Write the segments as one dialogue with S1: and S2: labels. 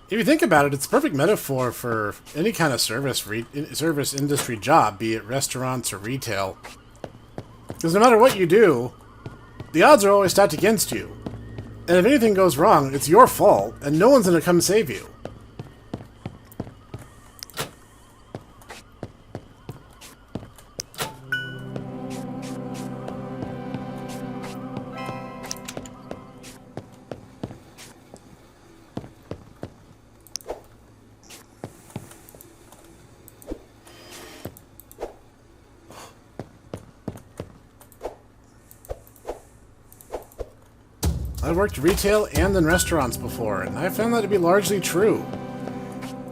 S1: If you think about it, it's a perfect metaphor for any kind of service industry job, be it restaurants or retail. Because no matter what you do, the odds are always stacked against you. And if anything goes wrong, it's your fault, and no one's going to come save you. I worked retail and in restaurants before, and I found that to be largely true.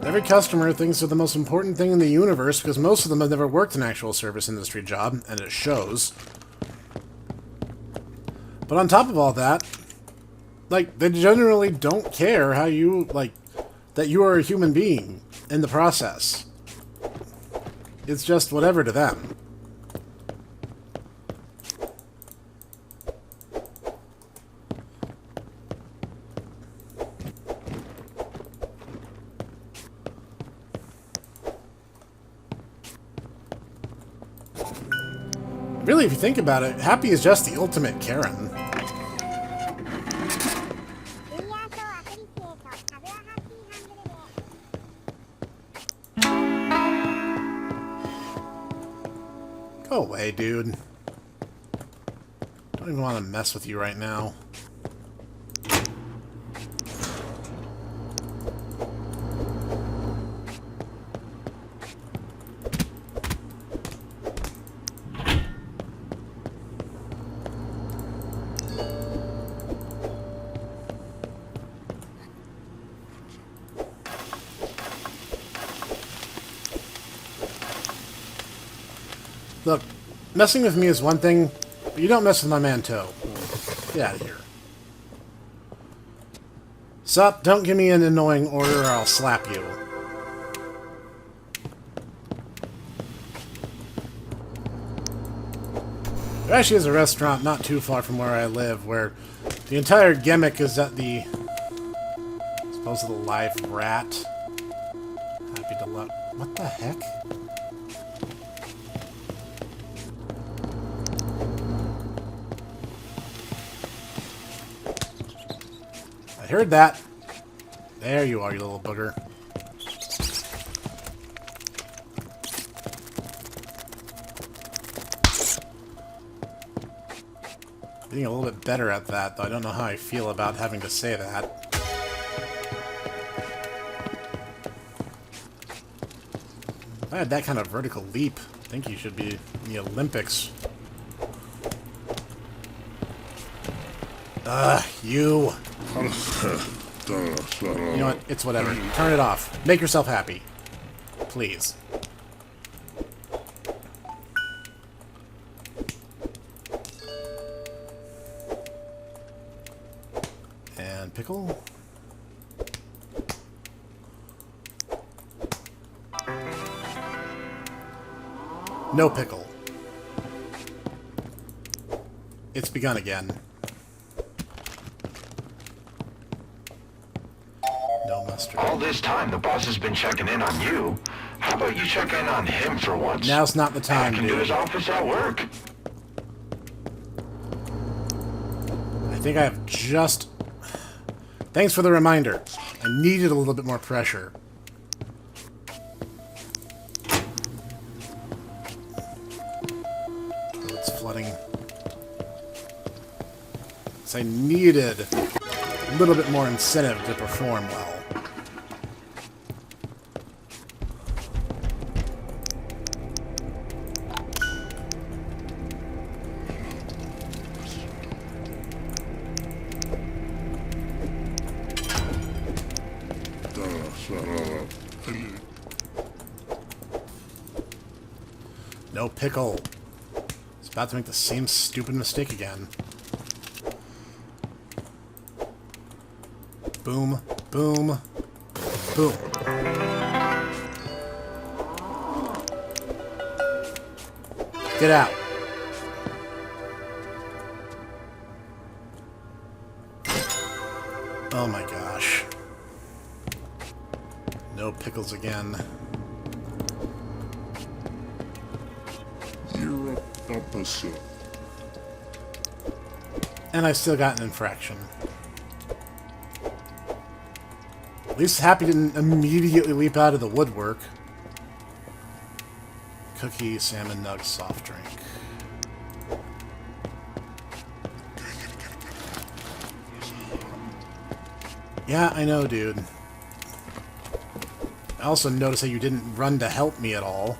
S1: Every customer thinks they're the most important thing in the universe because most of them have never worked an actual service industry job, and it shows. But on top of all that, like, they generally don't care how you, like, that you are a human being in the process. It's just whatever to them. Really, if you think about it, Happy is just the ultimate Karen. Go away, dude. Don't even want to mess with you right now. Look, messing with me is one thing, but you don't mess with my man Toe. Get out of here. Sup, don't give me an annoying order or I'll slap you. There actually is a restaurant not too far from where I live where the entire gimmick is that the supposedly live rat. Happy to love. What the heck? I heard that. There you are, you little booger. Getting a little bit better at that, though I don't know how I feel about having to say that. If I had that kind of vertical leap, I think you should be in the Olympics. You. You know what? It's whatever. Turn it off. Make yourself happy. Please. And pickle. No pickle. It's begun again. No mustard.
S2: All this time, the boss has been checking in on you. How about you check in on him for once?
S1: Now's not the time,
S2: Back into
S1: dude.
S2: his office at work.
S1: I think I have just... Thanks for the reminder. I needed a little bit more pressure. Oh, it's flooding. So I needed a little bit more incentive to perform well. No pickle. It's about to make the same stupid mistake again. Boom, boom, boom. Get out. Oh my gosh. No pickles again.
S3: You're a officer.
S1: And I still got an infraction. At least Happy didn't immediately leap out of the woodwork. Cookie, salmon, nug, soft drink. Yeah, I know, dude. I also noticed that you didn't run to help me at all.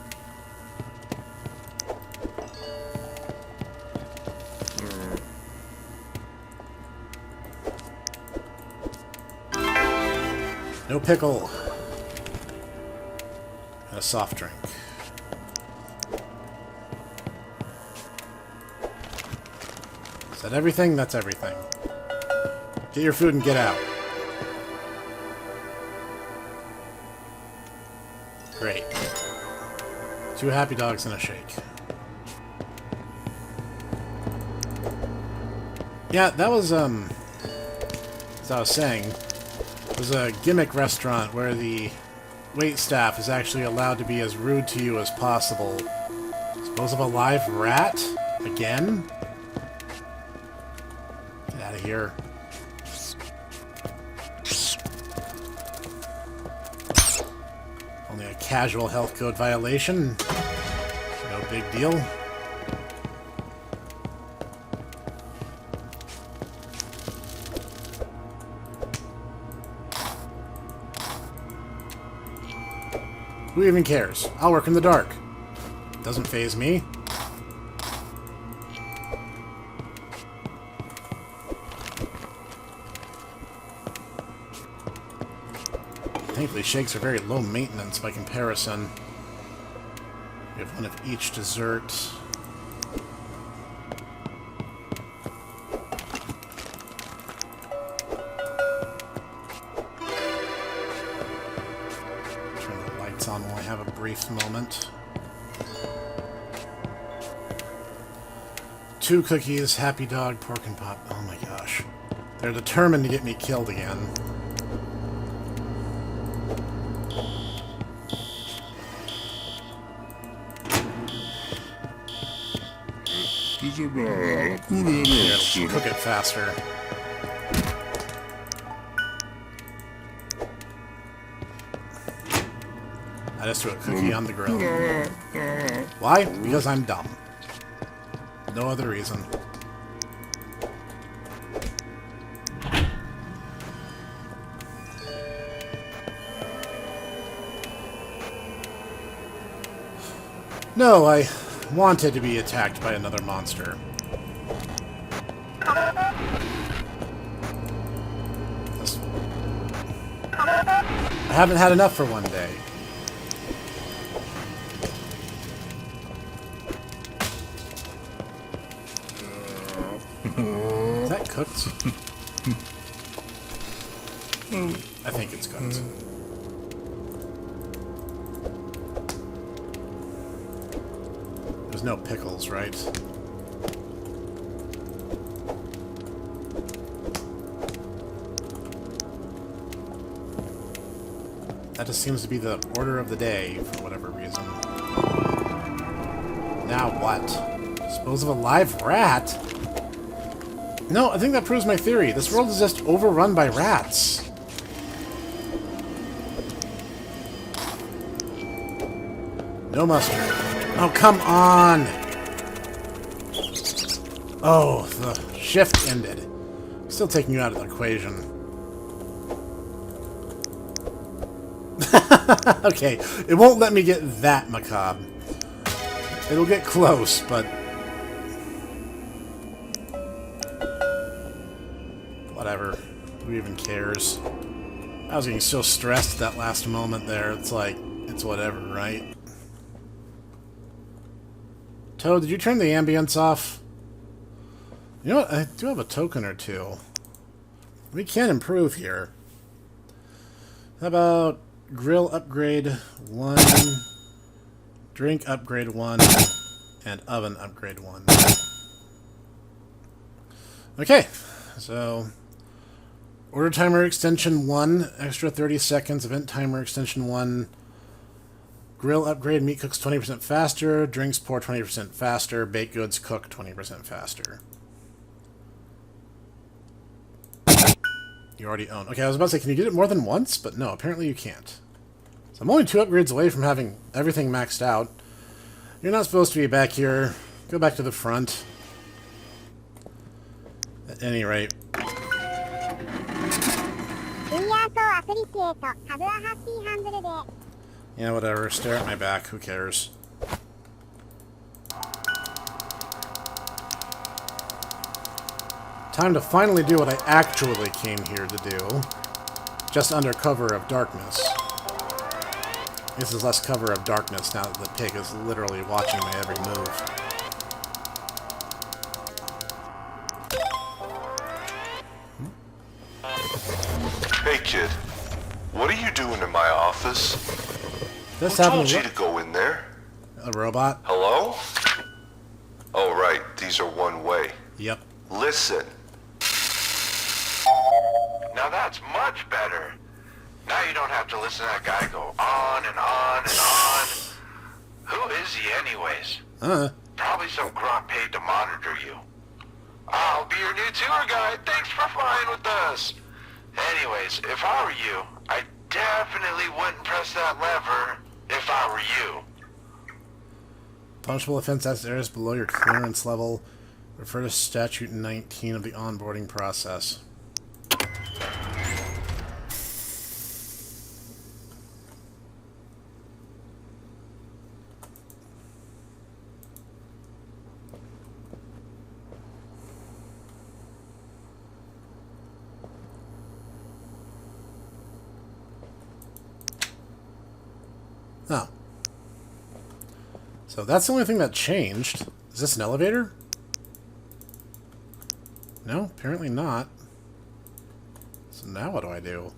S1: No pickle. And a soft drink. Is that everything? That's everything. Get your food and get out. Great. 2 happy dogs and a shake. Yeah, that was, as I was saying, it was a gimmick restaurant where the waitstaff is actually allowed to be as rude to you as possible. Suppose of a live rat? Again? Get out of here. Only a casual health code violation. No big deal. Who even cares? I'll work in the dark. Doesn't faze me. Thankfully, shakes are very low maintenance by comparison. We have one of each dessert. Turn the lights on while I have a brief moment. 2 cookies, happy dog, pork and pop. Oh my gosh. They're determined to get me killed again.
S3: Here,
S1: Cook it faster. I just threw a cookie on the grill. Why? Because I'm dumb. No other reason. No, I wanted to be attacked by another monster. I haven't had enough for one day. Is that cooked? I think it's cooked. There's no pickles, right? That just seems to be the order of the day, for whatever reason. Now what? Dispose of a live rat? No, I think that proves my theory. This world is just overrun by rats. No mustard. Oh, come on! Oh, the shift ended. Still taking you out of the equation. Okay, it won't let me get that macabre. It'll get close, but... whatever. Who even cares? I was getting so stressed at that last moment there. It's like, it's whatever, right? Toad, did you turn the ambience off? You know what? I do have a token or two. We can improve here. How about grill upgrade 1, drink upgrade 1, and oven upgrade 1. Okay, so Order timer extension 1, extra 30 seconds. Event timer extension 1. Grill upgrade, meat cooks 20% faster. Drinks pour 20% faster. Baked goods cook 20% faster. You already own. Okay, I was about to say, can you get it more than once? But no, apparently you can't. So I'm only 2 upgrades away from having everything maxed out. You're not supposed to be back here. Go back to the front. At any rate. Yeah, whatever. Stare at my back. Who cares? Time to finally do what I actually came here to do. Just under cover of darkness. This is less cover of darkness now that the pig is literally watching my every move.
S3: Hey kid, what are you doing in my office?
S1: This
S3: Who told
S1: happened
S3: you to go in there?
S1: a robot?
S3: Hello? Oh right, these are one way.
S1: Yep.
S3: Listen.
S2: Now that's much better. Now you don't have to listen to that guy go on and on and on. Who is he anyways? Probably some grunt paid to monitor you. I'll be your new tour guide. Thanks for flying with us. Anyways, if I were you, I definitely wouldn't press that lever if I were you.
S1: Punishable offense as areas below your clearance level. Refer to Statute 19 of the onboarding process. Oh. So that's the only thing that changed. Is this an elevator? No, apparently not. So now what do I do?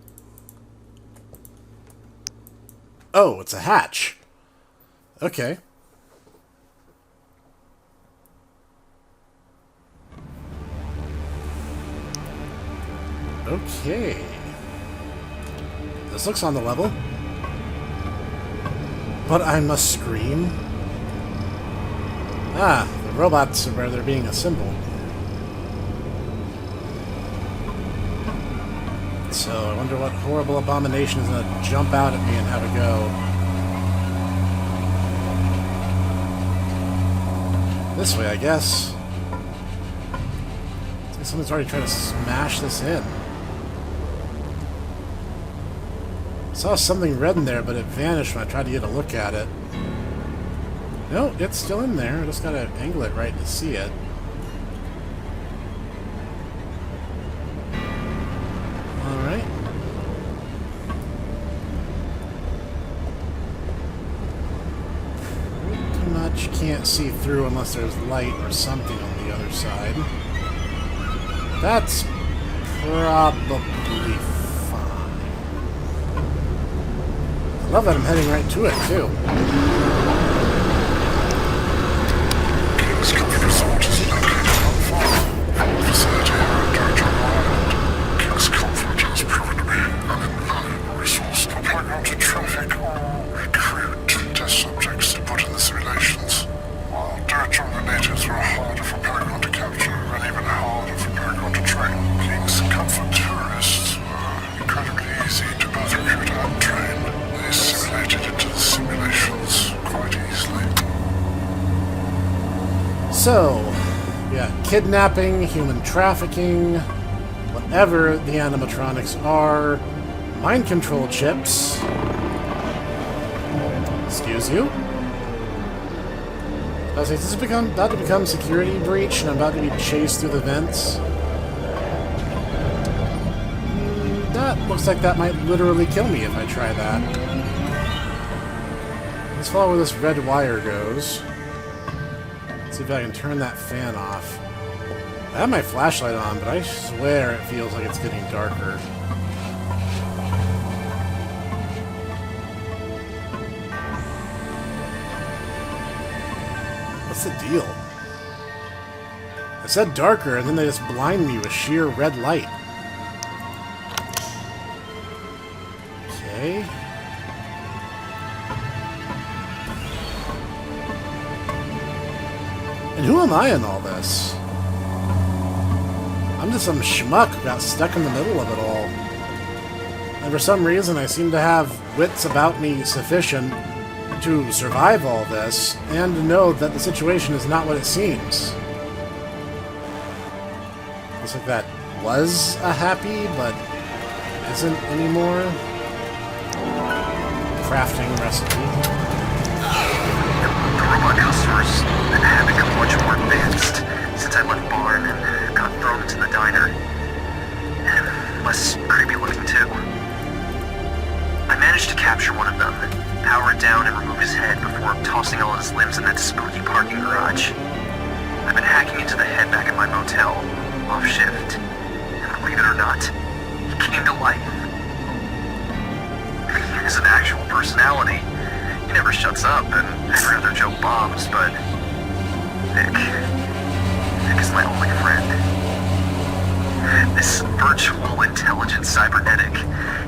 S1: Oh, it's a hatch. Okay. Okay. This looks on the level. But I must scream. Ah, the robots are where they're being assembled. So I wonder what horrible abomination is going to jump out at me and have a go. This way, I guess. I think someone's already trying to smash this in. I saw something red in there, but it vanished when I tried to get a look at it. No, it's still in there. I just gotta angle it right to see it. Alright. Pretty much can't see through unless there's light or something on the other side. That's probably fine. I love that I'm heading right to it, too. So, yeah, kidnapping, human trafficking, whatever the animatronics are, mind control chips. Excuse you? I was like, is this about to become security breach and I'm about to be chased through the vents? That looks like that might literally kill me if I try that. Let's follow where this red wire goes. See if I can turn that fan off. I have my flashlight on, but I swear it feels like it's getting darker. What's the deal? I said darker, and then they just blind me with sheer red light. Okay. And who am I in all this? I'm just some schmuck who got stuck in the middle of it all. And for some reason I seem to have wits about me sufficient to survive all this, and to know that the situation is not what it seems. Looks like that was a happy, but isn't anymore. Crafting recipe.
S4: The robot customers have become much more advanced since I left barn and got thrown into the diner. And less creepy looking too. I managed to capture one of them, power it down and remove his head before tossing all his limbs in that spooky parking garage. I've been hacking into the head back at my motel, off shift. And believe it or not, he came to life. He has an actual personality. He never shuts up, and every other joke bombs, but Vic is my only friend. This virtual intelligent cybernetic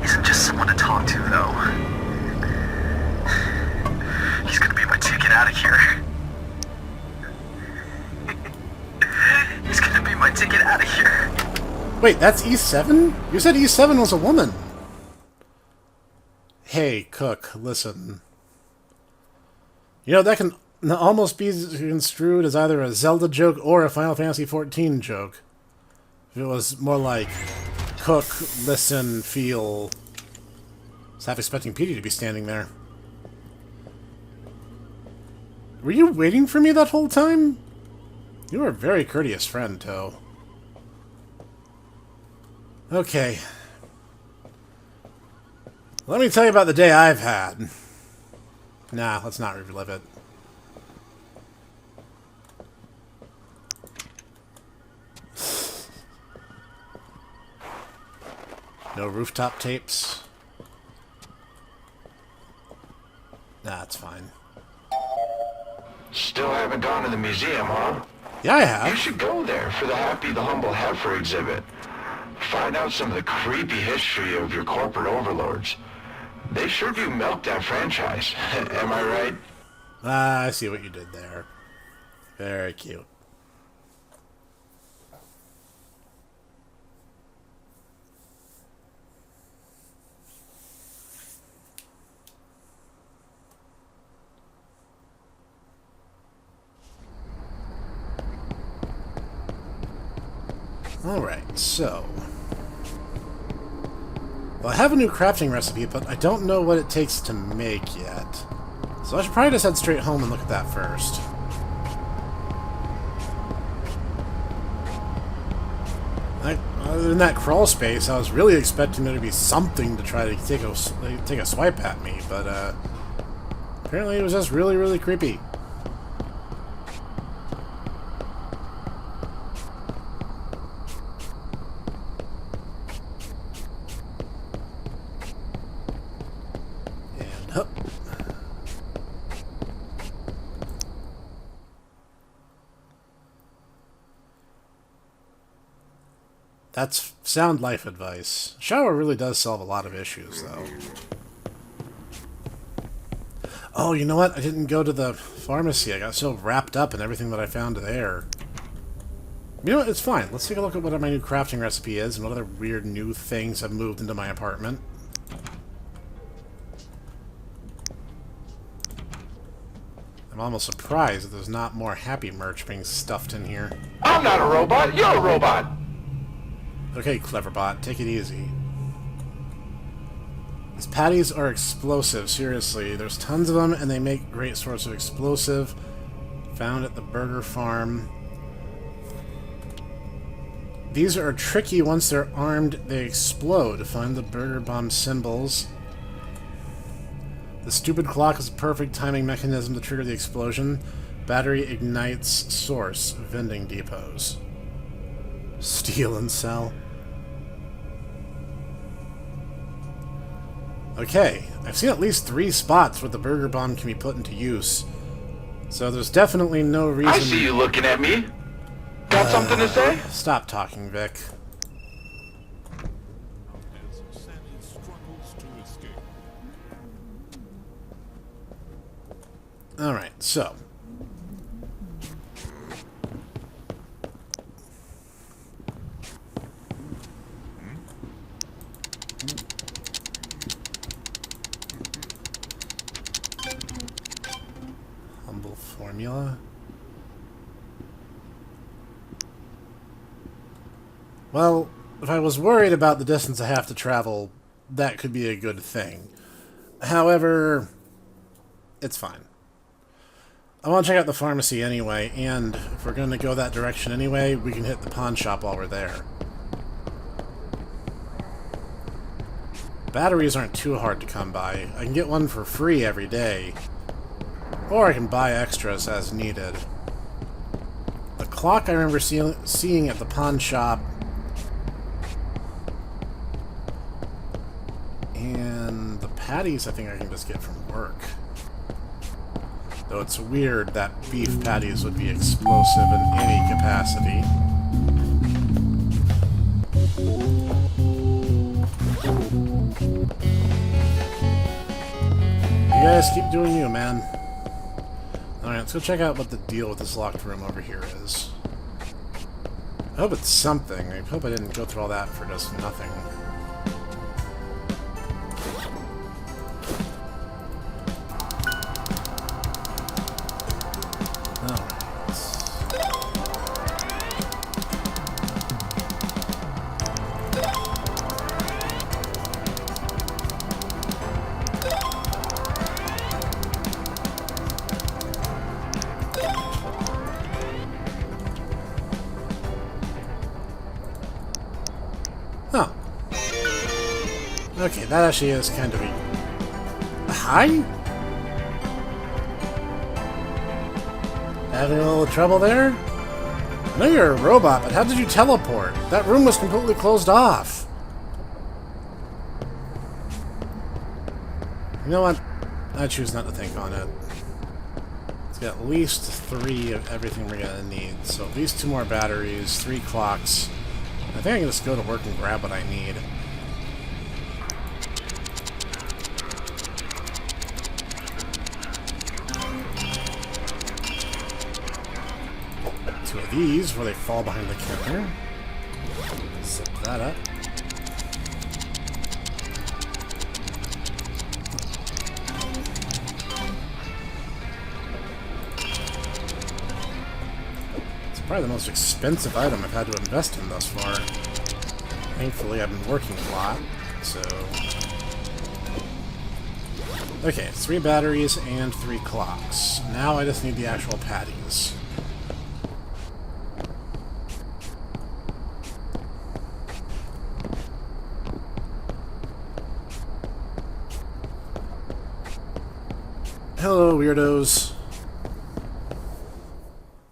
S4: isn't just someone to talk to, though. He's gonna be my ticket out of here. He's gonna be my ticket out of here.
S1: Wait, that's E7? You said E7 was a woman. Hey, Cook, listen. You know, that can almost be construed as either a Zelda joke or a Final Fantasy XIV joke. If it was more like, Cook, listen, feel... I was half expecting Petey to be standing there. Were you waiting for me that whole time? You were a very courteous friend, Toe. Okay. Let me tell you about the day I've had. Nah, let's not relive it. No rooftop tapes? Nah, it's fine.
S2: Still haven't gone to the museum, huh?
S1: Yeah, I have.
S2: You should go there for the Happy the Humble Heifer exhibit. Find out some of the creepy history of your corporate overlords. They sure do milk that franchise. Am I right?
S1: Ah, I see what you did there. Very cute. Alright, so... Well, I have a new crafting recipe, but I don't know what it takes to make yet. So I should probably just head straight home and look at that first. Other than that crawl space, I was really expecting there to be something to try to take a swipe at me, but apparently it was just really, really creepy. And up. That's sound life advice. Shower really does solve a lot of issues, though. Oh, you know what? I didn't go to the pharmacy. I got so wrapped up in everything that I found there. You know what? It's fine. Let's take a look at what my new crafting recipe is and what other weird new things have moved into my apartment. I'm almost surprised that there's not more Happy merch being stuffed in here.
S2: I'm not a robot. You're a robot.
S1: Okay, Cleverbot, take it easy. These patties are explosive, seriously. There's tons of them, and they make great sorts of explosive. Found at the burger farm. These are tricky. Once they're armed, they explode. Find the burger bomb symbols. The stupid clock is a perfect timing mechanism to trigger the explosion. Battery ignites source. Vending depots. Steal and sell. Okay, I've seen at least 3 spots where the burger bomb can be put into use. So there's definitely no reason...
S2: I see you looking at me. Got something to say?
S1: Stop talking, Vic. Alright, so. Humble formula. Well, if I was worried about the distance I have to travel, that could be a good thing. However, it's fine. I want to check out the pharmacy anyway, and if we're going to go that direction anyway, we can hit the pawn shop while we're there. Batteries aren't too hard to come by. I can get one for free every day, or I can buy extras as needed. The clock I remember seeing at the pawn shop, and the patties I think I can just get from work. Though it's weird that beef patties would be explosive in any capacity. You guys keep doing you, man. Alright, let's go check out what the deal with this locked room over here is. I hope it's something. I hope I didn't go through all that for just nothing. Oh. Okay, that actually is kind of a... Hi? Having a little trouble there? I know you're a robot, but how did you teleport? That room was completely closed off. You know what? I choose not to think on it. Let's get at least 3 of everything we're gonna need. So at least 2 more batteries, 3 clocks. I think I can just go to work and grab what I need. Two of these where they fall behind the counter. Set that up. Probably the most expensive item I've had to invest in thus far. Thankfully, I've been working a lot, so... Okay, 3 batteries and 3 clocks. Now I just need the actual patties. Hello, weirdos.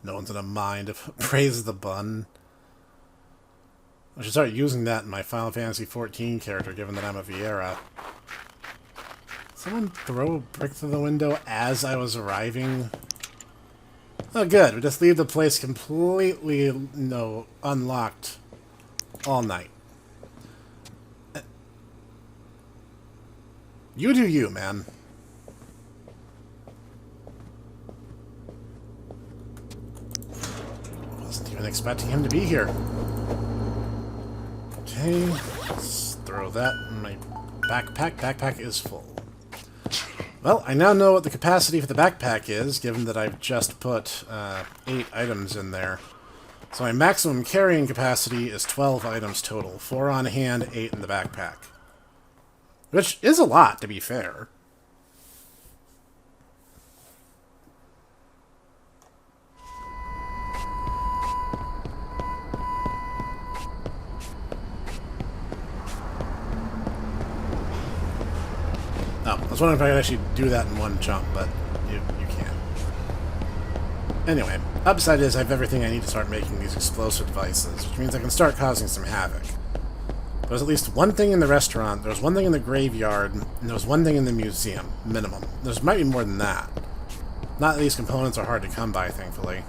S1: No one's gonna mind if praise the bun. I should start using that in my Final Fantasy XIV character, given that I'm a Viera. Someone throw a brick through the window as I was arriving? Oh, good. We just leave the place completely, unlocked all night. You do you, man. Wasn't even expecting him to be here. Okay, let's throw that in my backpack. Backpack is full. Well, I now know what the capacity for the backpack is, given that I've just put 8 items in there. So my maximum carrying capacity is 12 items total. 4 on hand, 8 in the backpack. Which is a lot, to be fair. Oh, I was wondering if I could actually do that in one jump, but you can't. Anyway, upside is I have everything I need to start making these explosive devices, which means I can start causing some havoc. There's at least one thing in the restaurant, there's one thing in the graveyard, and there's one thing in the museum, minimum. There's might be more than that. Not that these components are hard to come by, thankfully.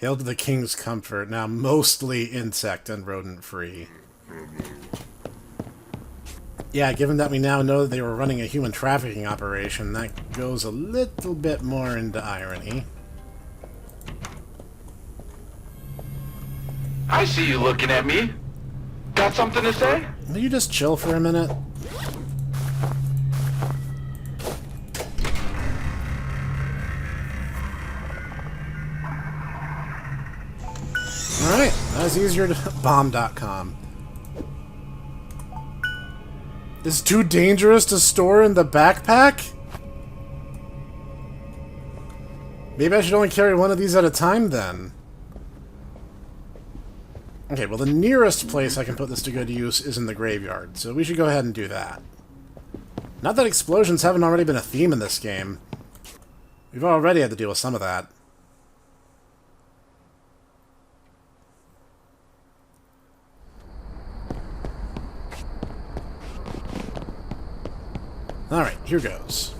S1: Hail to the king's comfort, now mostly insect and rodent-free. Yeah, given that we now know that they were running a human trafficking operation, that goes a little bit more into irony.
S5: I see you looking at me. Got something to say?
S1: Will you just chill for a minute? Alright, that was easier to bomb.com. Is it too dangerous to store in the backpack? Maybe I should only carry one of these at a time then. Okay, well the nearest place I can put this to good use is in the graveyard, so we should go ahead and do that. Not that explosions haven't already been a theme in this game. We've already had to deal with some of that. Alright, here goes.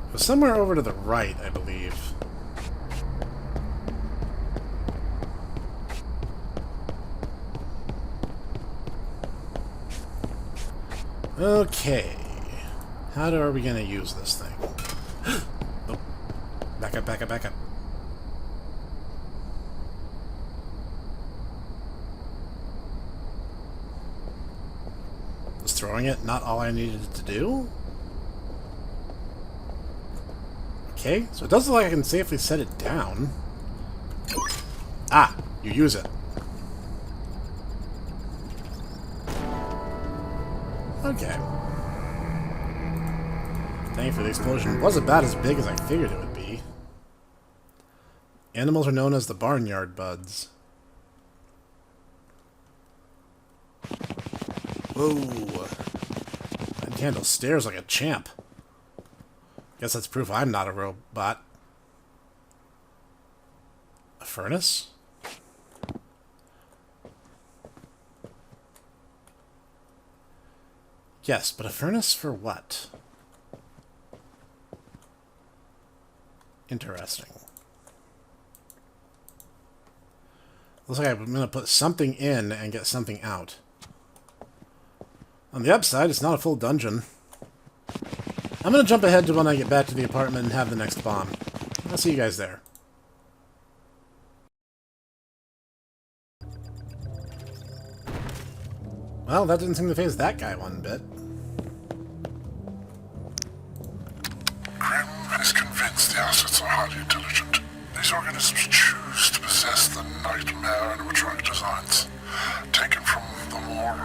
S1: It was somewhere over to the right, I believe. Okay. How are we going to use this thing? Oh. Back up, back up, back up. Was throwing it not all I needed it to do? Okay, so it does look like I can safely set it down. Ah, you use it. Okay. Thankfully, the explosion wasn't about as big as I figured it would be. Animals are known as the barnyard buds. Whoa. I can handle stairs like a champ. Guess that's proof I'm not a robot. A furnace? Yes, but a furnace for what? Interesting. Looks like I'm going to put something in and get something out. On the upside, it's not a full dungeon. I'm going to jump ahead to when I get back to the apartment and have the next bomb. I'll see you guys there. Well, that didn't seem to phase that guy one bit.
S6: Grim is convinced the assets are highly intelligent. These organisms choose to possess the nightmare animatronic designs, taken from the more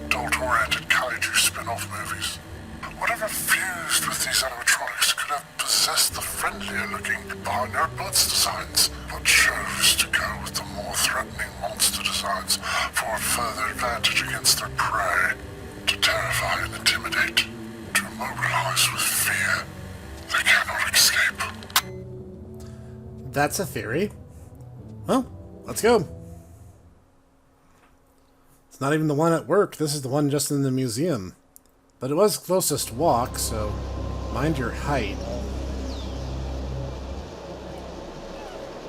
S6: adult-oriented kaiju spin-off movies. Whatever fused with these animatronics could have possessed the friendlier-looking barnyard buds designs, but chose to go with the more threatening monster designs for a further advantage against their prey, to terrify and intimidate, to immobilize with fear. They cannot escape.
S1: That's a theory. Well, let's go. It's not even the one at work. This is the one just in the museum. But it was closest walk, so mind your height.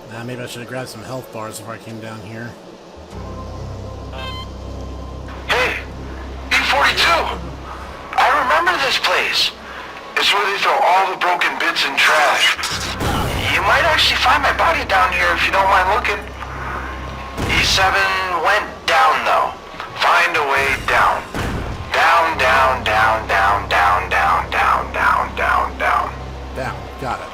S1: Nah, maybe I should have grabbed some health bars before I came down here.
S2: Hey, E42! I remember this place. It's where they throw all the broken bits and trash. You might actually find my body down here if you don't mind looking. E7 went down, though. Find a way down. Down, down, down, down, down, down, down, down, down, down.
S1: Down. Got it.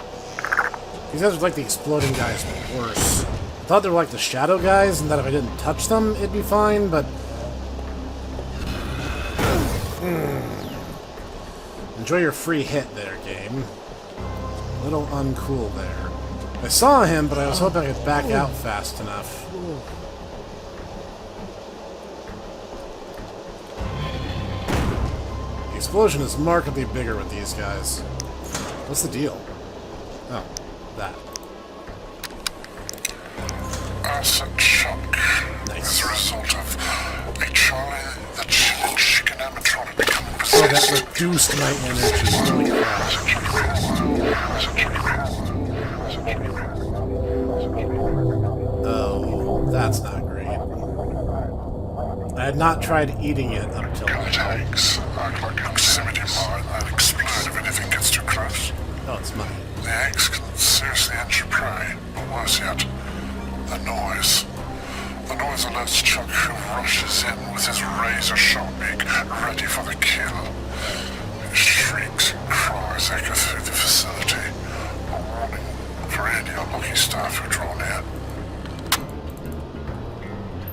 S1: These guys are like the exploding guys, but worse. I thought they were like the shadow guys, and that if I didn't touch them, it'd be fine, but... Enjoy your free hit there, game. A little uncool there. I saw him, but I was hoping I could back out fast enough. The explosion is markedly bigger with these guys. What's the deal? Oh, that.
S6: Asset shock.
S1: Nice.
S6: As a result of a Charlie the Chillin chicken animatronic becoming
S1: that reduced my energy. Holy crap. Oh, that's not great. I had not tried eating it up till now.
S6: Tanks act like a proximity mine that explode if anything gets too close.
S1: Oh, it's mine.
S6: The eggs can seriously injure prey, but worse yet, the noise. The noise alerts Chuck, who rushes in with his razor-sharp beak, ready for the kill. His shrieks and cries echo through the facility, a warning for any unlucky staff who draw near.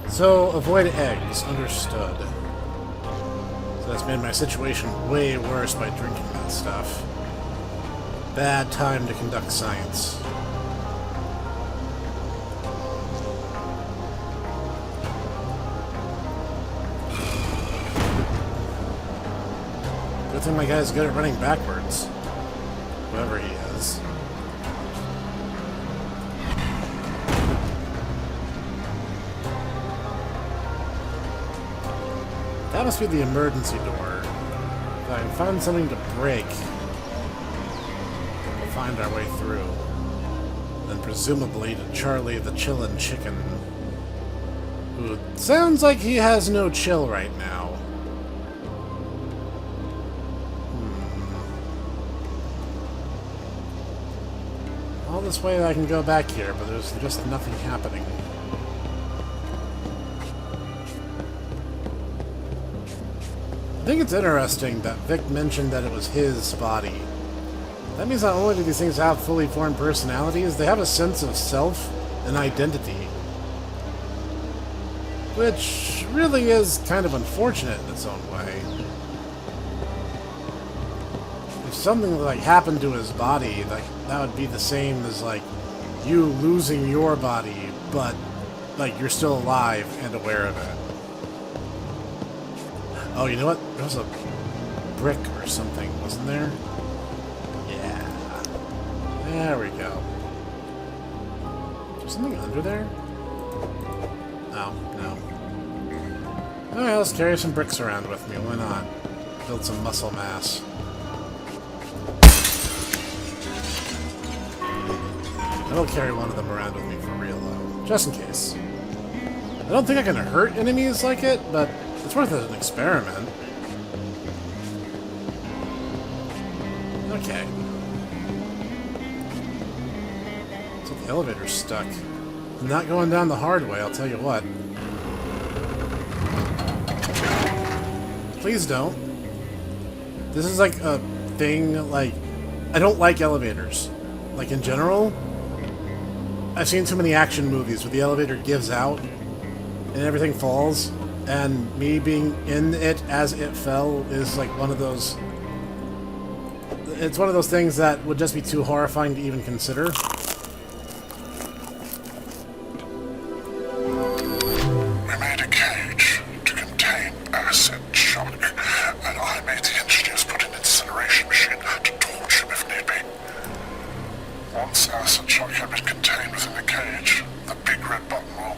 S1: So, avoid eggs. Understood. So that's made my situation way worse by drinking that stuff. Bad time to conduct science. Good thing my guy's good at running backwards. Whoever he is. That must be the emergency door. If I can find something to break, we'll find our way through. Then presumably to Charlie the Chillin chicken, who sounds like he has no chill right now. All this way I can go back here, but there's just nothing happening. I think it's interesting that Vic mentioned that it was his body. That means not only do these things have fully formed personalities, they have a sense of self and identity. Which really is kind of unfortunate in its own way. If something like happened to his body, like that would be the same as like you losing your body, but like you're still alive and aware of it. Oh, you know what? There was a brick or something, wasn't there? Yeah. There we go. Is there something under there? Oh, no. Alright, let's carry some bricks around with me. Why not? Build some muscle mass. I will carry one of them around with me for real, though. Just in case. I don't think I can hurt enemies like it, but it's worth an experiment. Okay. So the elevator's stuck. I'm not going down the hard way, I'll tell you what. Please don't. This is like a thing, like... I don't like elevators. Like, in general, I've seen too many action movies where the elevator gives out and everything falls. And me being in it as it fell is like one of those... It's one of those things that would just be too horrifying to even consider.
S6: We made a cage to contain acid shock, and I made the engineers put an incineration machine to torch him if need be. Once acid shock had been contained within the cage, the big red button will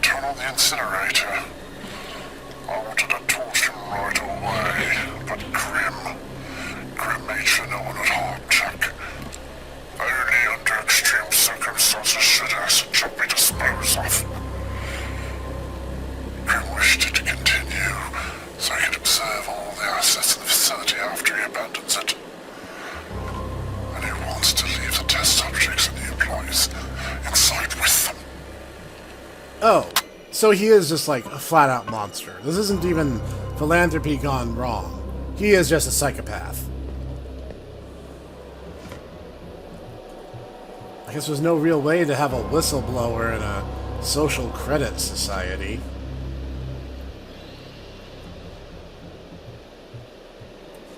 S6: turn on the incinerator. I wanted to torch him right away, but Grim made sure no one would harm Chuck. Only under extreme circumstances should acid shock be disposed of. Grim wished it to continue, so he could observe all the assets in the facility after he abandons it. And he wants to leave the test subjects and the employees inside with them.
S1: Oh. So he is just like a flat-out monster. This isn't even philanthropy gone wrong. He is just a psychopath. I guess there's no real way to have a whistleblower in a social credit society.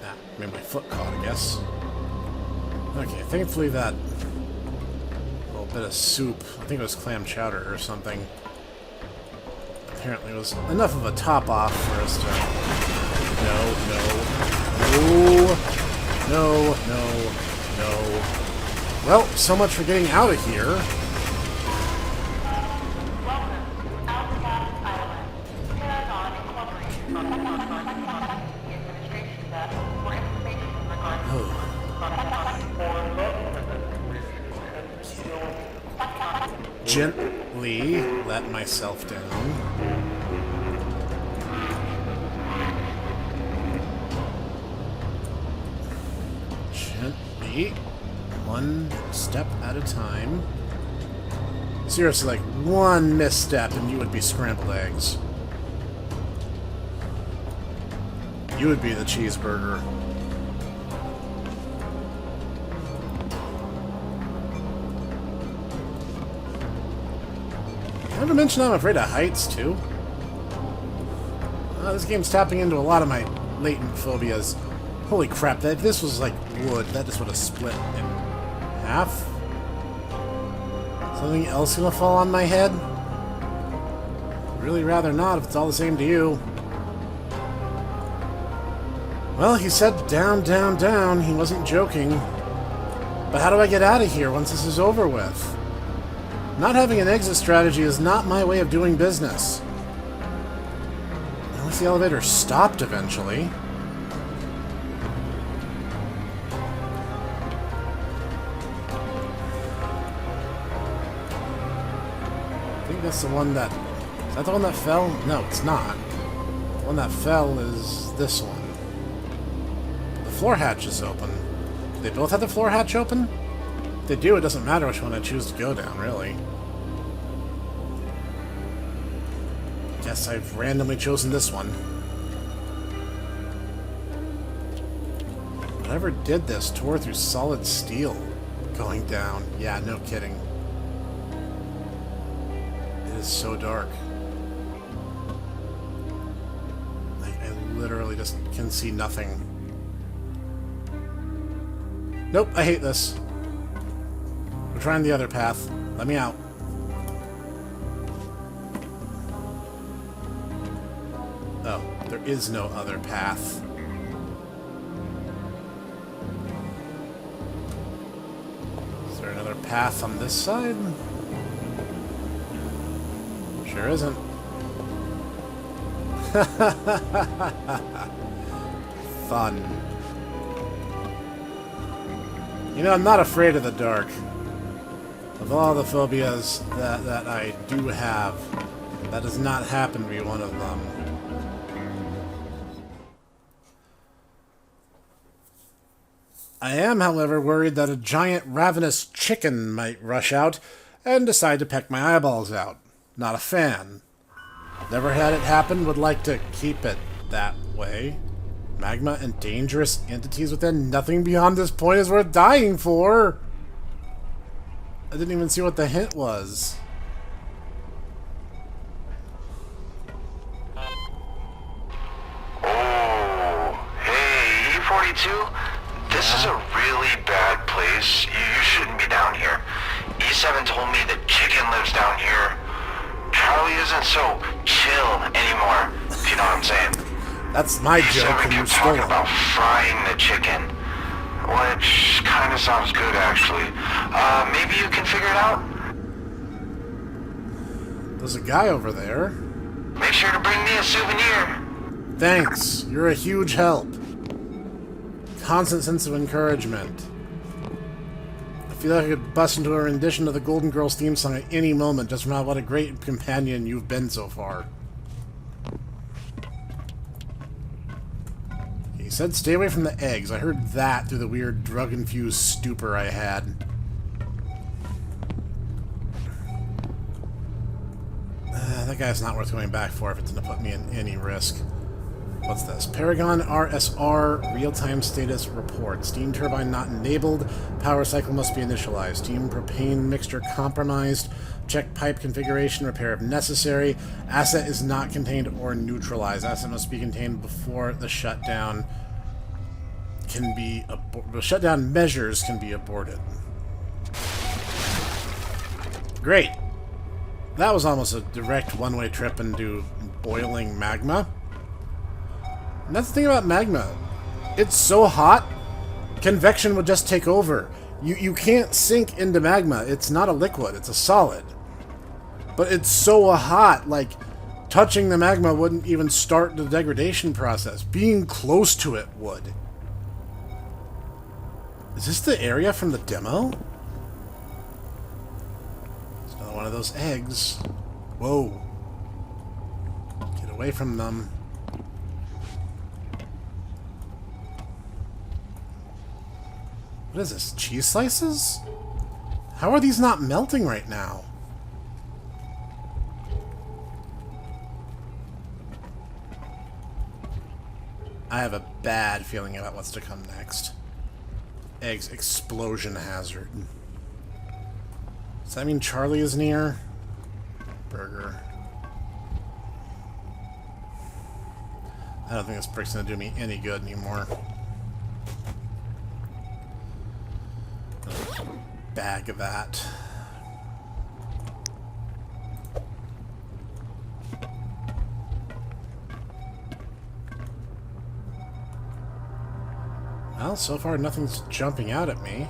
S1: Ah, made my foot caught, I guess. Okay, thankfully that little bit of soup, I think it was clam chowder or something, apparently was enough of a top-off for us to... No. Well, so much for getting out of here. gently let myself down. Gently. One step at a time. Seriously, like one misstep and you would be scrambled eggs. You would be the cheeseburger. Not to mention I'm afraid of heights, too. This game's tapping into a lot of my latent phobias. Holy crap, if this was like wood, that just would have split in half. Something else gonna fall on my head? Really rather not if it's all the same to you. Well, he said down, down, down. He wasn't joking. But how do I get out of here once this is over with? Not having an exit strategy is not my way of doing business. Unless the elevator stopped eventually. I think that's the one that... Is that the one that fell? No, it's not. The one that fell is this one. The floor hatch is open. Do they both have the floor hatch open? If they do, it doesn't matter which one I choose to go down, really. Guess I've randomly chosen this one. Whatever did this tore through solid steel going down. Yeah, no kidding. It is so dark. I literally just can see nothing. Nope, I hate this. We're trying the other path. Let me out. Oh, there is no other path. Is there another path on this side? Sure isn't. Fun. You know, I'm not afraid of the dark. Of all the phobias that I do have, that does not happen to be one of them. I am, however, worried that a giant ravenous chicken might rush out and decide to peck my eyeballs out. Not a fan. Never had it happen, would like to keep it that way. Magma and dangerous entities within. Nothing beyond this point is worth dying for. I didn't even see what the hint was.
S2: Oh, hey, E42? This is a really bad place. You shouldn't be down here. E7 told me that Chicken lives down here. Charlie isn't so chill anymore, if you know what I'm saying.
S1: That's my joke, and you
S2: kept
S1: stole
S2: talking
S1: it.
S2: about frying the chicken, which kind of sounds good, actually. Maybe you can figure it out?
S1: There's a guy over there.
S2: Make sure to bring me a souvenir.
S1: Thanks. You're a huge help. Constant sense of encouragement. I feel like I could bust into a rendition of the Golden Girls theme song at any moment just from how what a great companion you've been so far. He said stay away from the eggs. I heard that through the weird drug-infused stupor I had. That guy's not worth going back for if it's going to put me in any risk. What's this? Paragon RSR real-time status report. Steam turbine not enabled. Power cycle must be initialized. Steam propane mixture compromised. Check pipe configuration. Repair if necessary. Asset is not contained or neutralized. Asset must be contained before the shutdown can be the shutdown measures can be aborted. Great. That was almost a direct one-way trip into boiling magma. And that's the thing about magma. It's so hot, convection would just take over. You can't sink into magma. It's not a liquid, it's a solid. But it's so hot, like, touching the magma wouldn't even start the degradation process. Being close to it would. Is this the area from the demo? There's another one of those eggs. Whoa. Get away from them. What is this? Cheese slices? How are these not melting right now? I have a bad feeling about what's to come next. Eggs explosion hazard. Does that mean Charlie is near? Burger. I don't think this brick's gonna do me any good anymore. Bag of that. Well, so far nothing's jumping out at me.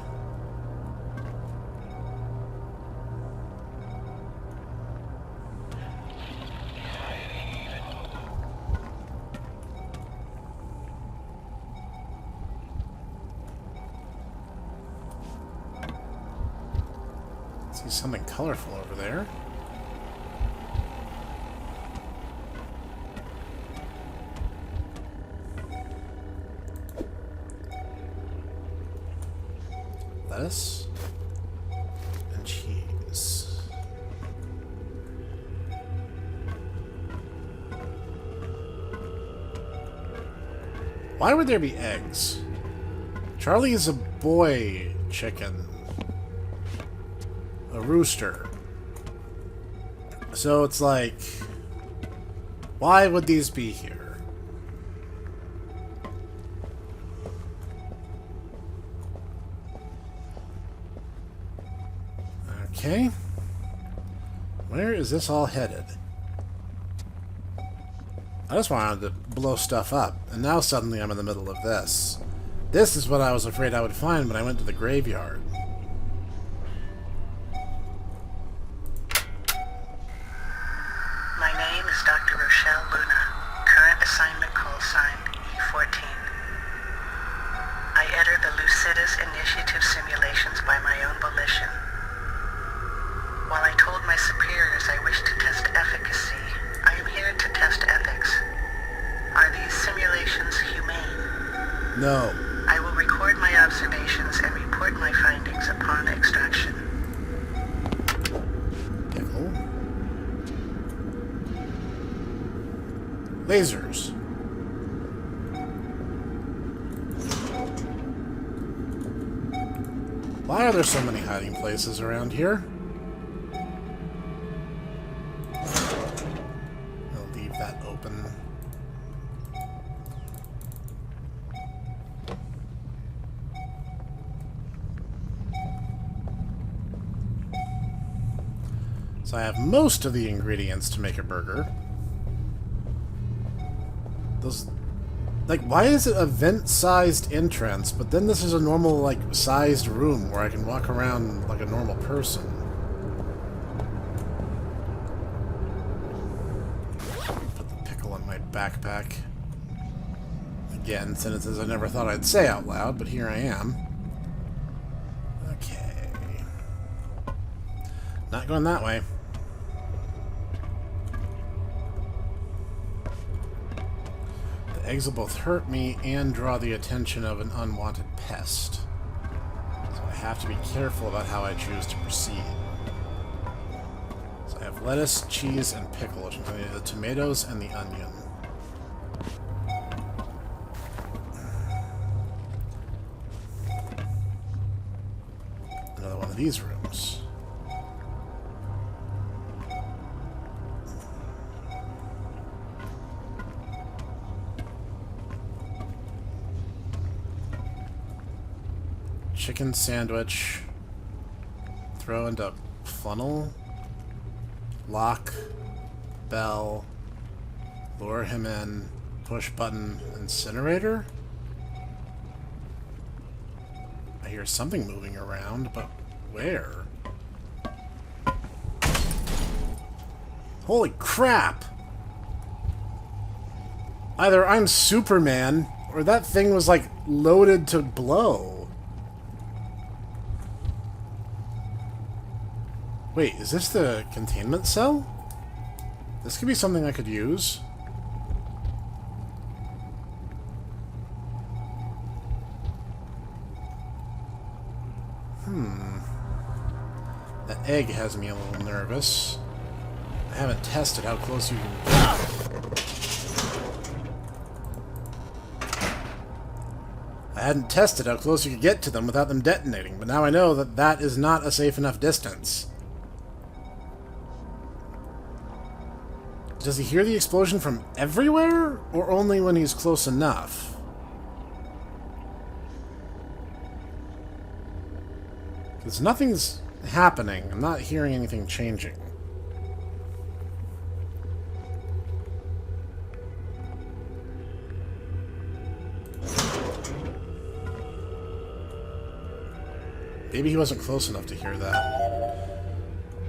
S1: See something colorful over there. Lettuce and cheese. Why would there be eggs? Charlie is a boy chicken. A rooster. So it's like, why would these be here? Okay. Where is this all headed? I just wanted to blow stuff up, and now suddenly I'm in the middle of this. This is what I was afraid I would find when I went to the graveyard.
S7: My name is Dr. Rochelle Luna. Current assignment call sign E14. I enter the Lucidus Initiative simulations by my own volition. While I told my superiors I wished to test efficacy, I am here to test ethics. Are these simulations humane?
S1: No.
S7: I will record my observations and report my findings upon extraction.
S1: Pickle. Lasers. Why are there so many hiding places around here? I'll leave that open. So I have most of the ingredients to make a burger. Those... Like, why is it a vent-sized entrance, but then this is a normal, like, sized room where I can walk around like a normal person? Put the pickle in my backpack. Again, sentences I never thought I'd say out loud, but here I am. Okay. Not going that way. Eggs will both hurt me and draw the attention of an unwanted pest. So I have to be careful about how I choose to proceed. So I have lettuce, cheese, and pickle, which include the tomatoes and the onion. Another one of these rooms. Chicken sandwich. Throw into funnel. Lock. Bell. Lure him in. Push button. Incinerator? I hear something moving around, but where? Holy crap! Either I'm Superman, or that thing was like loaded to blow. Wait, is this the containment cell? This could be something I could use. That egg has me a little nervous. I haven't tested how close you can get. I hadn't tested how close you could get to them without them detonating, but now I know that that is not a safe enough distance. Does he hear the explosion from everywhere, or only when he's close enough? Because nothing's happening. I'm not hearing anything changing. Maybe he wasn't close enough to hear that.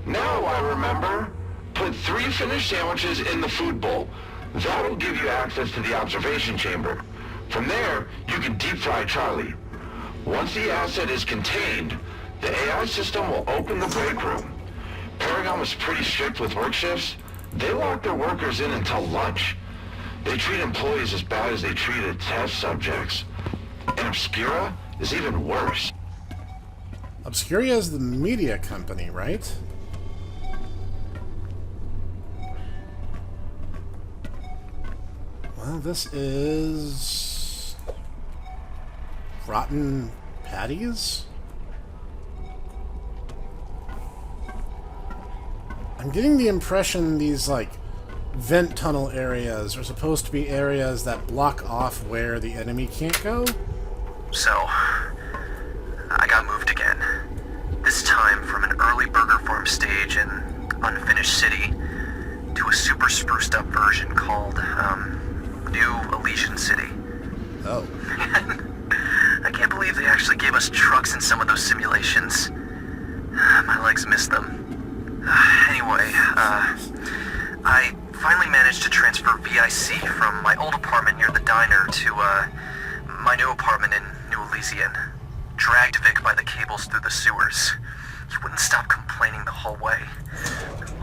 S2: Now I remember. Put 3 finished sandwiches in the food bowl. That'll give you access to the observation chamber. From there, you can deep fry Charlie. Once the asset is contained, the AI system will open the break room. Paragon was pretty strict with work shifts. They lock their workers in until lunch. They treat employees as bad as they treated test subjects. And Obscura is even worse.
S1: Obscura is the media company, right? Well, this is... Rotten Patties? I'm getting the impression these, like, vent tunnel areas are supposed to be areas that block off where the enemy can't go.
S4: So, I got moved again. This time from an early burger farm stage in Unfinished City to a super spruced up version called, New Elysian City.
S1: Oh.
S4: I can't believe they actually gave us trucks in some of those simulations. My legs missed them. Anyway, I finally managed to transfer VIC from my old apartment near the diner to, my new apartment in New Elysian. Dragged Vic by the cables through the sewers. He wouldn't stop complaining the whole way.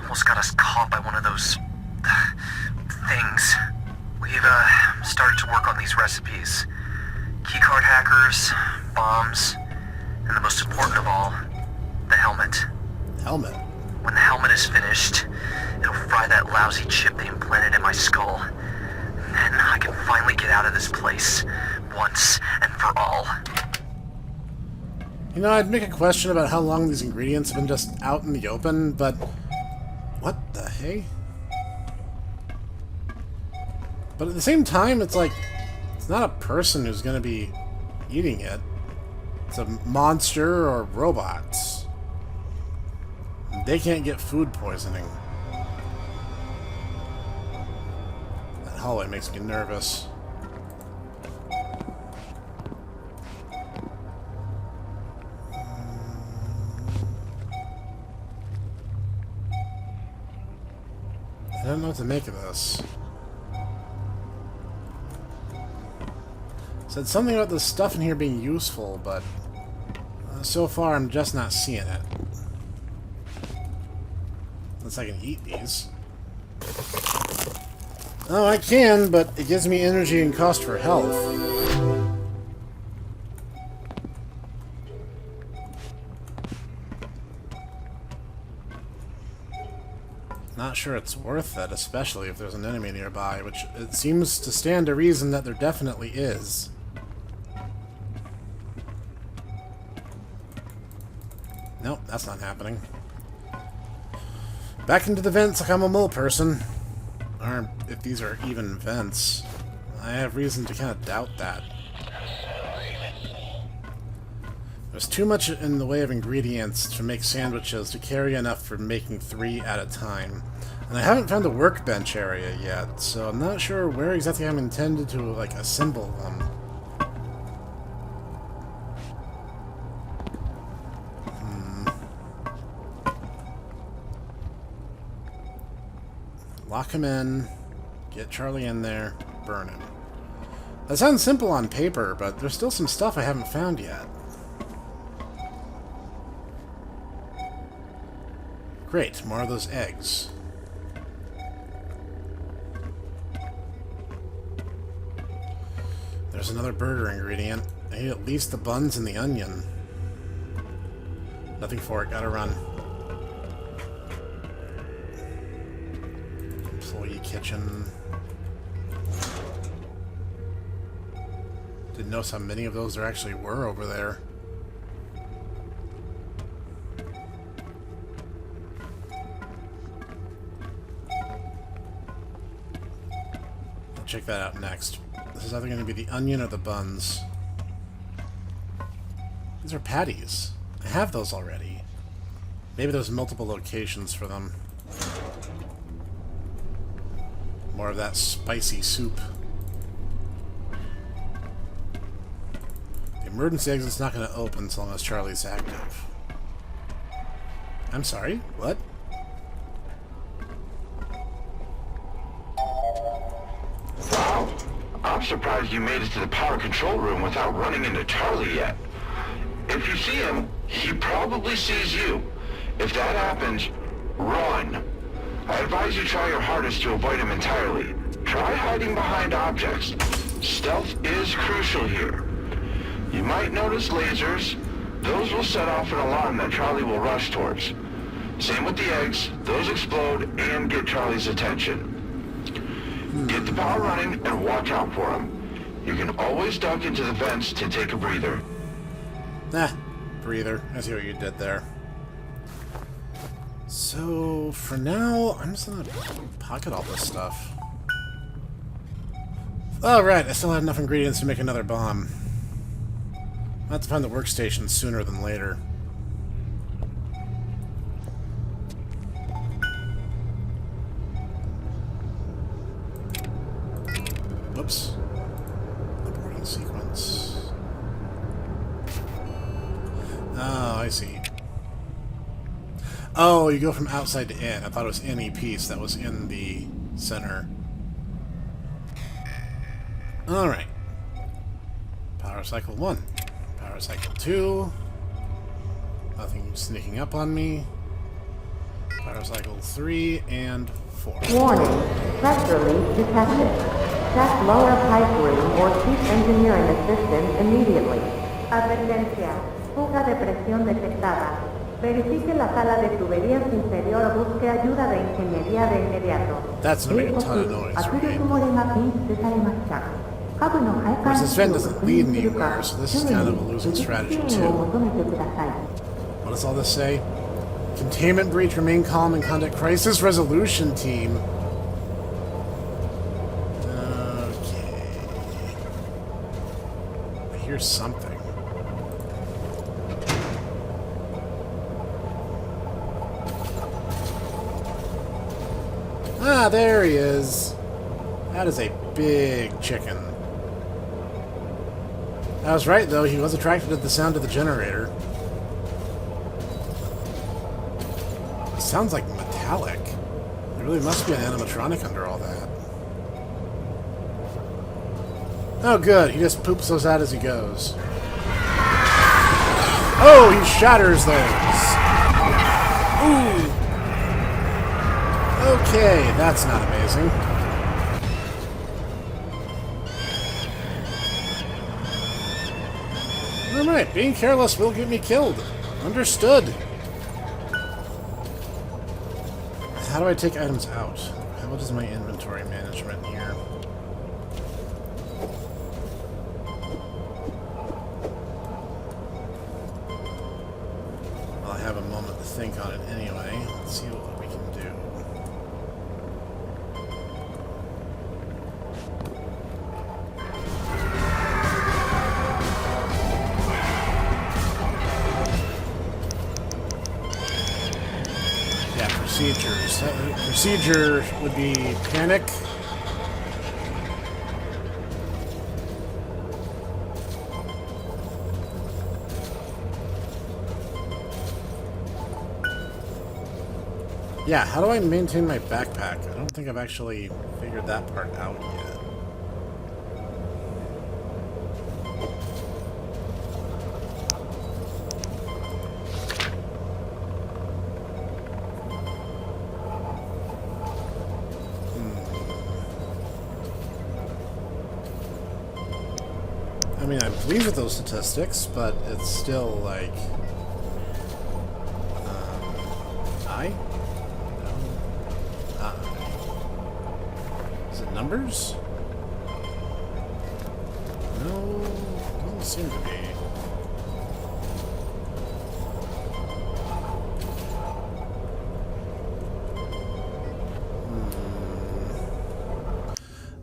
S4: Almost got us caught by one of those... things. We've, started to work on these recipes. Keycard hackers, bombs, and the most important of all, the helmet.
S1: Helmet?
S4: When the helmet is finished, it'll fry that lousy chip they implanted in my skull. And then I can finally get out of this place, once and for all.
S1: You know, I'd make a question about how long these ingredients have been just out in the open, but... What the hey? But at the same time, it's like... It's not a person who's gonna be eating it. It's a monster or robots. They can't get food poisoning. That hallway makes me nervous. I don't know what to make of this. Said something about the stuff in here being useful, but so far I'm just not seeing it. Unless I can eat these. Oh, I can, but it gives me energy and cost for health. Not sure it's worth it, especially if there's an enemy nearby, which it seems to stand to reason that there definitely is. Nope, that's not happening. Back into the vents like I'm a mole person. Or if these are even vents. I have reason to kind of doubt that. There's too much in the way of ingredients to make sandwiches to carry enough for making 3 at a time. And I haven't found the workbench area yet, so I'm not sure where exactly I'm intended to, like, assemble them. Lock him in, get Charlie in there, burn him. That sounds simple on paper, but there's still some stuff I haven't found yet. Great, more of those eggs. There's another burger ingredient. I need at least the buns and the onion. Nothing for it, gotta run. Employee kitchen. Didn't notice how many of those there actually were over there. I'll check that out next. This is either going to be the onion or the buns. These are patties. I have those already. Maybe there's multiple locations for them. More of that spicy soup. The emergency exit's not going to open so long as Charlie's active. I'm sorry? What?
S2: Wow. I'm surprised you made it to the power control room without running into Charlie yet. If you see him, he probably sees you. If that happens, run. I advise you try your hardest to avoid him entirely. Try hiding behind objects. Stealth is crucial here. You might notice lasers. Those will set off an alarm that Charlie will rush towards. Same with the eggs. Those explode and get Charlie's attention. Get the power running and watch out for him. You can always duck into the vents to take a breather.
S1: Nah, breather. I see what you did there. So, for now, I'm just gonna pocket all this stuff. Oh, right, I still have enough ingredients to make another bomb. I'll have to find the workstation sooner than later. Whoops. Aborting sequence. Oh, I see. Oh, you go from outside to in. I thought it was any piece that was in the center. Alright. Power cycle 1. Power cycle 2. Nothing sneaking up on me. Power cycle 3 and 4.
S8: Warning. Pressure leak detected. Check lower pipe room or chief engineering assistance immediately. Advertencia. Fuga de presión detectada. Verifique la sala de tuberías inferior o busque ayuda de ingeniería de inmediato.
S1: That's gonna make a ton of noise, right? Of course, this vent doesn't lead anywhere, so this is kind of a losing strategy too. What does all this say? Containment breach, remain calm and conduct crisis resolution team. Okay. I hear something. Ah, there he is. That is a big chicken. I was right, though. He was attracted to the sound of the generator. It sounds like metallic. There really must be an animatronic under all that. Oh, good. He just poops those out as he goes. Oh, he shatters those. Ooh. Okay, that's not amazing. Alright, being careless will get me killed. Understood. How do I take items out? How is my inventory management here? I'll have a moment to think on it anyway. Let's see what we can do. Procedures. Procedure would be panic. Yeah, how do I maintain my backpack? I don't think I've actually figured that part out yet. I mean, I'm pleased with those statistics, but it's still like... I? No. Is it numbers? No, doesn't seem to be.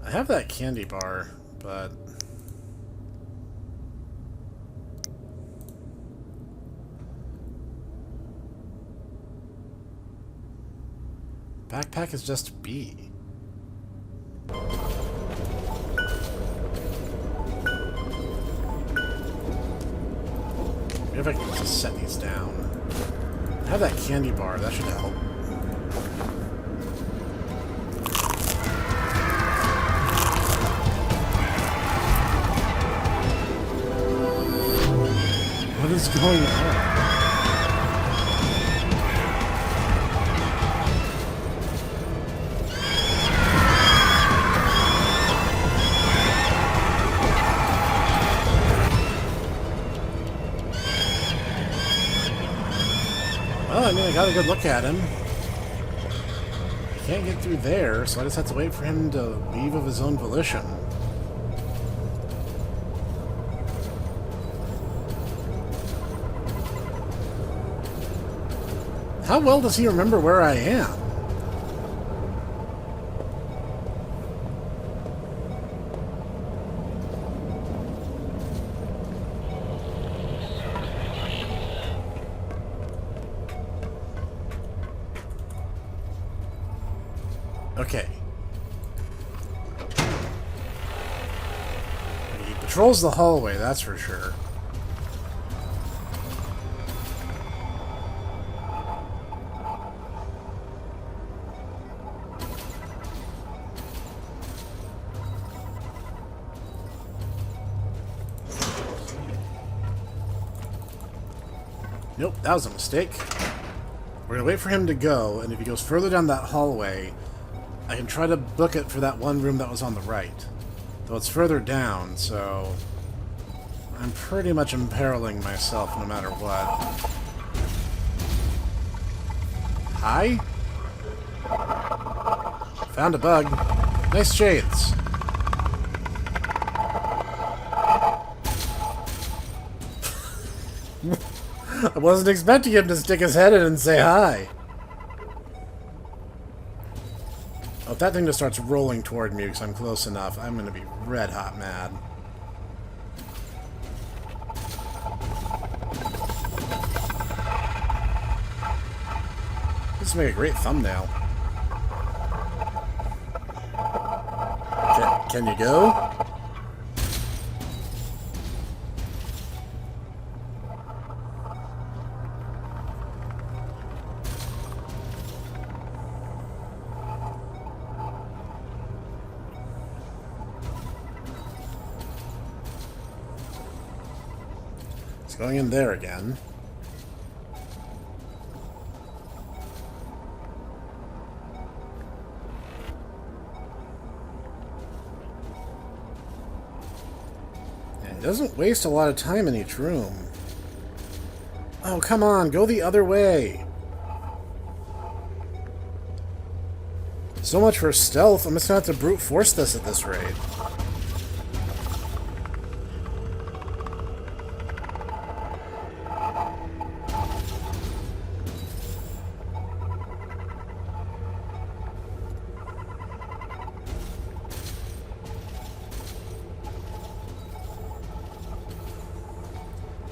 S1: I have that candy bar, but... Backpack is just B. Maybe if I can just set these down. I have that candy bar, that should help. What is going on? Well, I mean, I got a good look at him. I can't get through there, so I just have to wait for him to leave of his own volition. How well does he remember where I am? Okay. He patrols the hallway, that's for sure. Nope, that was a mistake. We're gonna wait for him to go, and if he goes further down that hallway, I can try to book it for that one room that was on the right. Though it's further down, so... I'm pretty much imperiling myself no matter what. Hi? Found a bug. Nice shades. I wasn't expecting him to stick his head in and say hi. Oh, if that thing just starts rolling toward me because I'm close enough, I'm going to be red hot mad. This would make a great thumbnail. Can you go? Going in there again. And he doesn't waste a lot of time in each room. Oh, come on, go the other way. So much for stealth. I'm just gonna have to brute force this at this rate.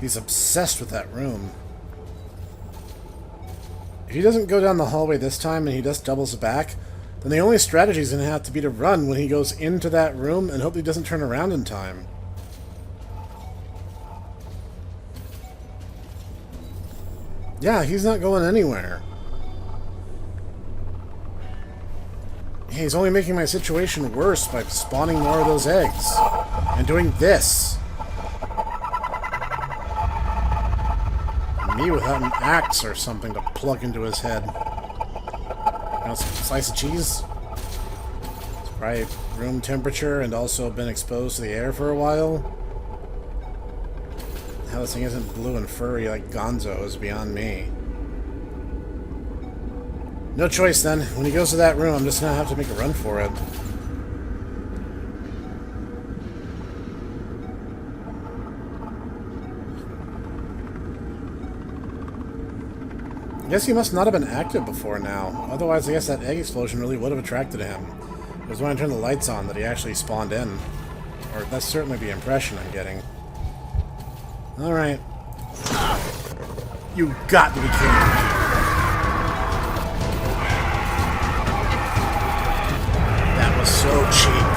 S1: He's obsessed with that room. If he doesn't go down the hallway this time and he just doubles back, then the only strategy is going to have to be to run when he goes into that room and hope he doesn't turn around in time. Yeah, he's not going anywhere. He's only making my situation worse by spawning more of those eggs. And doing this. Me without an axe or something to plug into his head. You know, some slice of cheese? It's probably room temperature and also been exposed to the air for a while. How this thing isn't blue and furry like Gonzo is beyond me. No choice then. When he goes to that room, I'm just gonna have to make a run for it. I guess he must not have been active before now. Otherwise, I guess that egg explosion really would have attracted him. It was when I turned the lights on that he actually spawned in. Or that's certainly the impression I'm getting. Alright. You got to be kidding me. That was so cheap.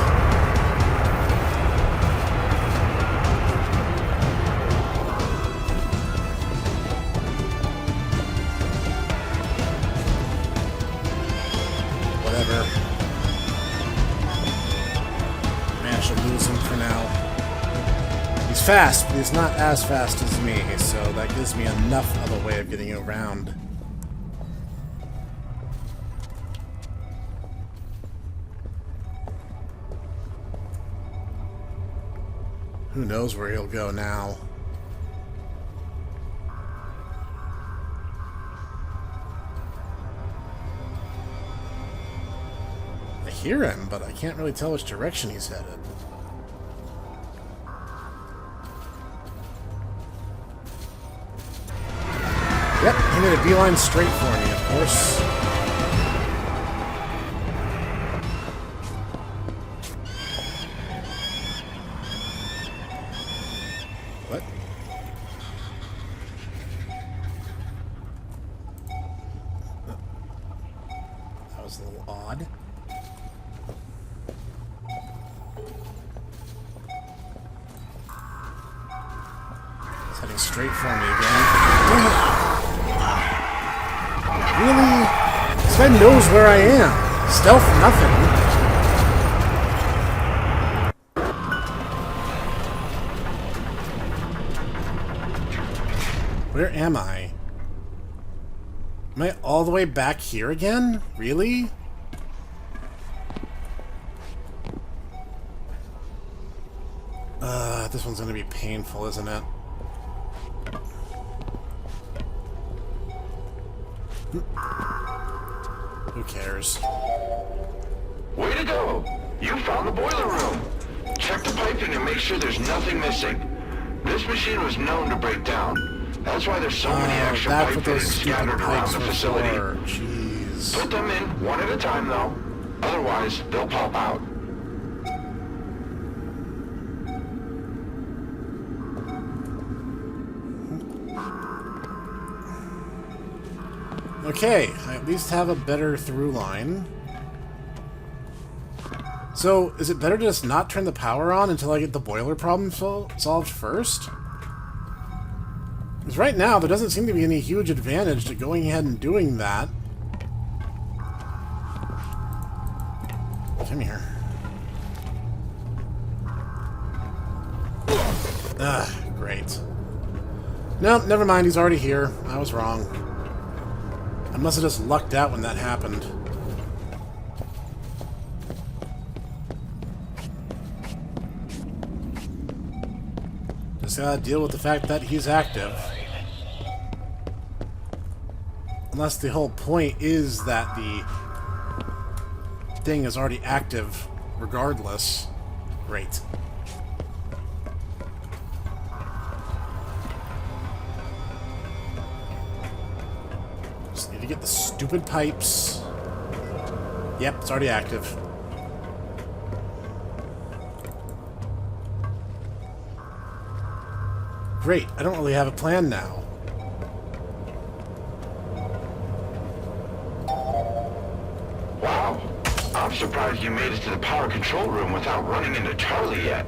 S1: Whatever. Managed to lose him for now. He's fast, but he's not as fast as me, so that gives me enough of a way of getting around. Who knows where he'll go now? I hear him, but I can't really tell which direction he's headed. Yep, he made a beeline straight for me, of course. What? That was a little odd. He's heading straight for me again. Really? This guy knows where I am. Stealth nothing. Where am I? Am I all the way back here again? Really? This one's gonna be painful, isn't it? Who cares?
S2: Way to go! You found the boiler room! Check the piping and make sure there's nothing missing. This machine was known to break down. That's why there's so many extra
S1: that's
S2: pipe
S1: what those
S2: fittings
S1: stupid
S2: scattered around
S1: pipes
S2: the
S1: were
S2: facility.
S1: for. Jeez.
S2: Put them in one at a time, though. Otherwise, they'll pop out.
S1: Okay, I at least have a better through line. So, is it better to just not turn the power on until I get the boiler problem solved first? Because right now, there doesn't seem to be any huge advantage to going ahead and doing that. Come here. Great. No, never mind, he's already here. I was wrong. I must have just lucked out when that happened. Just gotta deal with the fact that he's active. Unless the whole point is that the thing is already active regardless. Great. Just need to get the stupid pipes. Yep, it's already active. Great, I don't really have a plan now.
S2: Wow. I'm surprised you made it to the power control room without running into Charlie yet.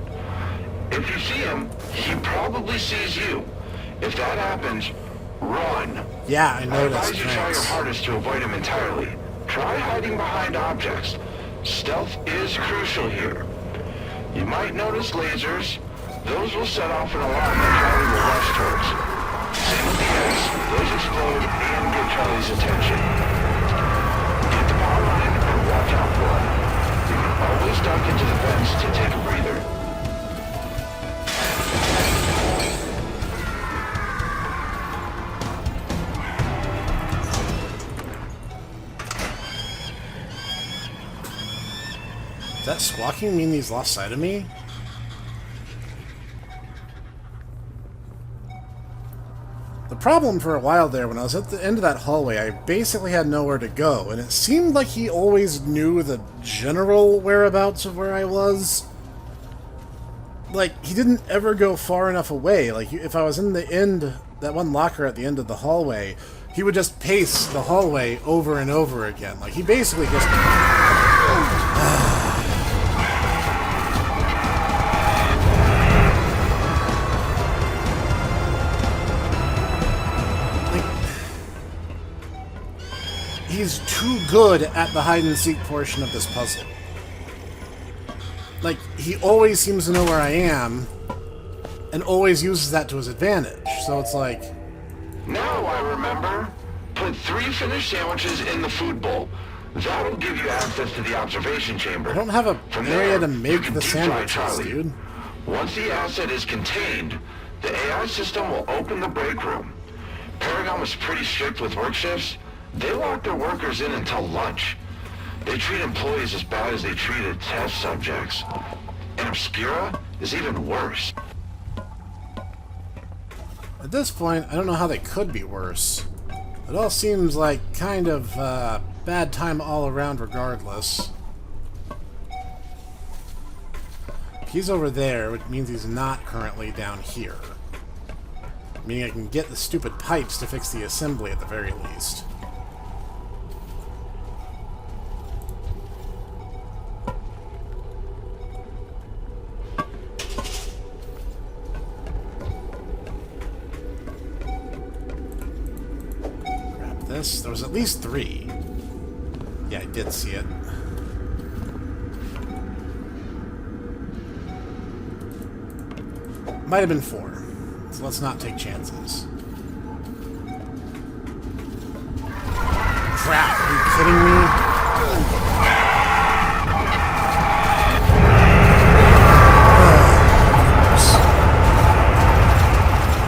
S2: If you see him, he probably sees you. If that happens, run.
S1: Yeah, I
S2: I
S1: noticed.
S2: advise you try your hardest to avoid him entirely. Try hiding behind objects. Stealth is crucial here. You might notice lasers. Those will set off an alarm that Charlie will rush towards. Same with the eggs. Those explode and get Charlie's attention. Get the power line and watch out for him. You can always duck into the vents to take a breather.
S1: that squawking mean he's lost sight of me? The problem for a while there, when I was at the end of that hallway, I basically had nowhere to go, and it seemed like he always knew the general whereabouts of where I was. Like, he didn't ever go far enough away. Like, if I was in the end, that one locker at the end of the hallway, he would just pace the hallway over and over again. Like, he basically just... He's too good at the hide-and-seek portion of this puzzle. Like, he always seems to know where I am, and always uses that to his advantage. So it's like...
S2: Now I remember. Put 3 finished sandwiches in the food bowl. That'll give you access to the observation chamber.
S1: I don't have a
S2: From
S1: area
S2: there,
S1: to
S2: you
S1: make
S2: can
S1: the
S2: deep fry
S1: sandwiches,
S2: Charlie.
S1: dude.
S2: Once the asset is contained, the AI system will open the break room. Paragon was pretty strict with work shifts. They lock their workers in until lunch. They treat employees as bad as they treated test subjects. And Obscura is even worse.
S1: At this point, I don't know how they could be worse. It all seems like kind of bad time all around regardless. He's over there, which means he's not currently down here. Meaning I can get the stupid pipes to fix the assembly at the very least. There was at least 3. Yeah, I did see it. Might have been 4. So let's not take chances. Crap!